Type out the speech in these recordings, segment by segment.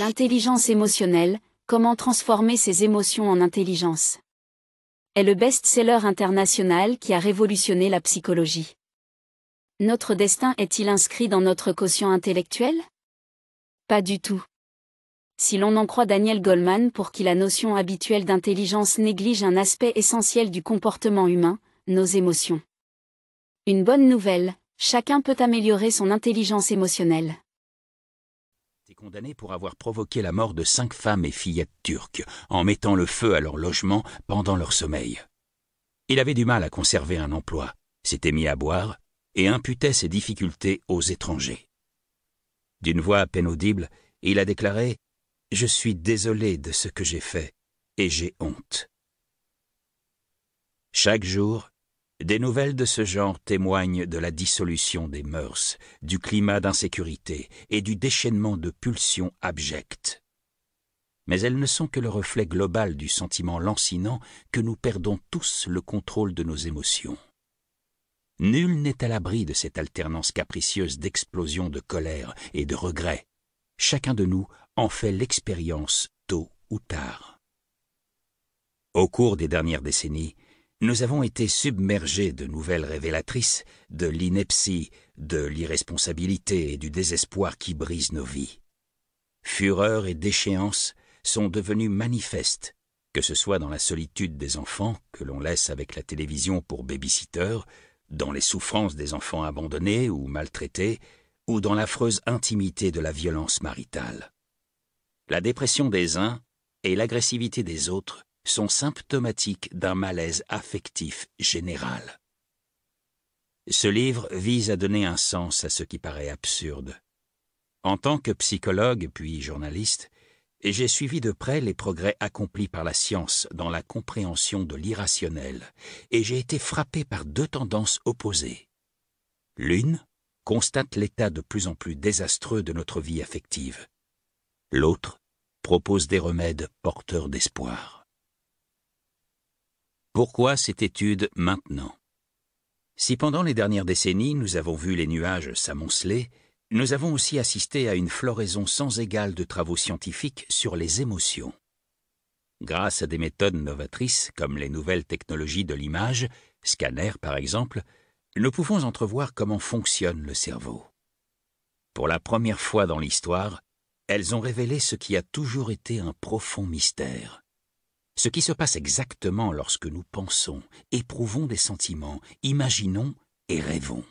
L'intelligence émotionnelle, comment transformer ses émotions en intelligence, est le best-seller international qui a révolutionné la psychologie. Notre destin est-il inscrit dans notre quotient intellectuel? Pas du tout. Si l'on en croit Daniel Goleman, pour qui la notion habituelle d'intelligence néglige un aspect essentiel du comportement humain, nos émotions. Une bonne nouvelle, chacun peut améliorer son intelligence émotionnelle. Est condamné pour avoir provoqué la mort de 5 femmes et fillettes turques en mettant le feu à leur logement pendant leur sommeil. Il avait du mal à conserver un emploi, s'était mis à boire et imputait ses difficultés aux étrangers. D'une voix à peine audible, il a déclaré « Je suis désolé de ce que j'ai fait et j'ai honte ». Chaque jour, des nouvelles de ce genre témoignent de la dissolution des mœurs, du climat d'insécurité et du déchaînement de pulsions abjectes. Mais elles ne sont que le reflet global du sentiment lancinant que nous perdons tous le contrôle de nos émotions. Nul n'est à l'abri de cette alternance capricieuse d'explosions de colère et de regret. Chacun de nous en fait l'expérience tôt ou tard. Au cours des dernières décennies, nous avons été submergés de nouvelles révélatrices de l'ineptie, de l'irresponsabilité et du désespoir qui brisent nos vies. Fureur et déchéance sont devenus manifestes, que ce soit dans la solitude des enfants que l'on laisse avec la télévision pour baby-sitter, dans les souffrances des enfants abandonnés ou maltraités, ou dans l'affreuse intimité de la violence maritale. La dépression des uns et l'agressivité des autres sont symptomatiques d'un malaise affectif général. Ce livre vise à donner un sens à ce qui paraît absurde. En tant que psychologue puis journaliste, j'ai suivi de près les progrès accomplis par la science dans la compréhension de l'irrationnel et j'ai été frappé par 2 tendances opposées. L'une constate l'état de plus en plus désastreux de notre vie affective. L'autre propose des remèdes porteurs d'espoir. Pourquoi cette étude maintenant? Si pendant les dernières décennies nous avons vu les nuages s'amonceler, nous avons aussi assisté à une floraison sans égale de travaux scientifiques sur les émotions. Grâce à des méthodes novatrices comme les nouvelles technologies de l'image, scanner par exemple, nous pouvons entrevoir comment fonctionne le cerveau. Pour la première fois dans l'histoire, elles ont révélé ce qui a toujours été un profond mystère. Ce qui se passe exactement lorsque nous pensons, éprouvons des sentiments, imaginons et rêvons.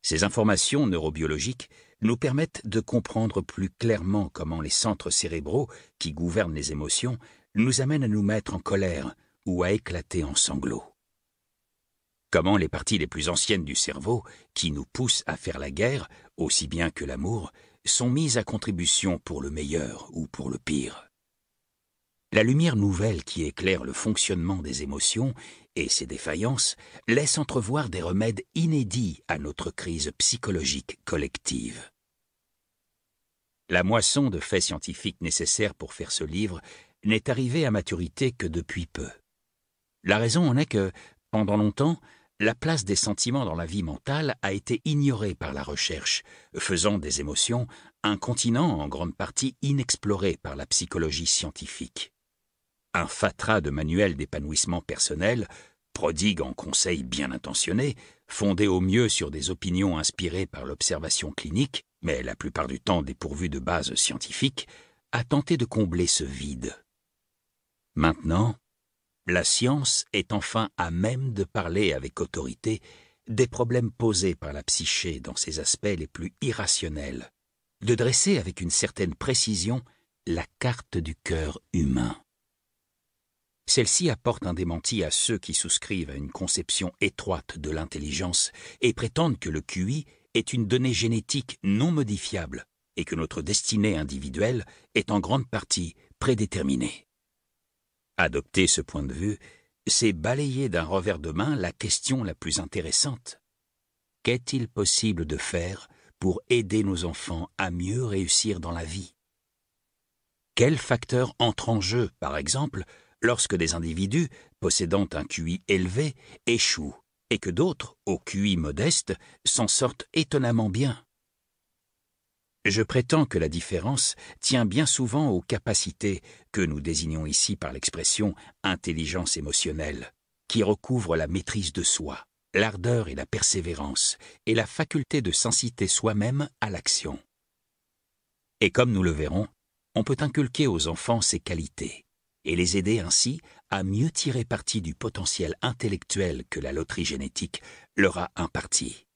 Ces informations neurobiologiques nous permettent de comprendre plus clairement comment les centres cérébraux qui gouvernent les émotions nous amènent à nous mettre en colère ou à éclater en sanglots. Comment les parties les plus anciennes du cerveau, qui nous poussent à faire la guerre, aussi bien que l'amour, sont mises à contribution pour le meilleur ou pour le pire. La lumière nouvelle qui éclaire le fonctionnement des émotions et ses défaillances laisse entrevoir des remèdes inédits à notre crise psychologique collective. La moisson de faits scientifiques nécessaires pour faire ce livre n'est arrivée à maturité que depuis peu. La raison en est que, pendant longtemps, la place des sentiments dans la vie mentale a été ignorée par la recherche, faisant des émotions un continent en grande partie inexploré par la psychologie scientifique. Un fatras de manuels d'épanouissement personnel, prodigue en conseils bien intentionnés, fondés au mieux sur des opinions inspirées par l'observation clinique, mais la plupart du temps dépourvues de bases scientifiques, a tenté de combler ce vide. Maintenant, la science est enfin à même de parler avec autorité des problèmes posés par la psyché dans ses aspects les plus irrationnels, de dresser avec une certaine précision la carte du cœur humain. Celle-ci apporte un démenti à ceux qui souscrivent à une conception étroite de l'intelligence et prétendent que le QI est une donnée génétique non modifiable et que notre destinée individuelle est en grande partie prédéterminée. Adopter ce point de vue, c'est balayer d'un revers de main la question la plus intéressante. Qu'est-il possible de faire pour aider nos enfants à mieux réussir dans la vie? Quels facteurs entrent en jeu, par exemple, lorsque des individus possédant un QI élevé échouent et que d'autres, au QI modeste, s'en sortent étonnamment bien? Je prétends que la différence tient bien souvent aux capacités, que nous désignons ici par l'expression intelligence émotionnelle, qui recouvrent la maîtrise de soi, l'ardeur et la persévérance, et la faculté de s'inciter soi-même à l'action. Et comme nous le verrons, on peut inculquer aux enfants ces qualités, et les aider ainsi à mieux tirer parti du potentiel intellectuel que la loterie génétique leur a imparti.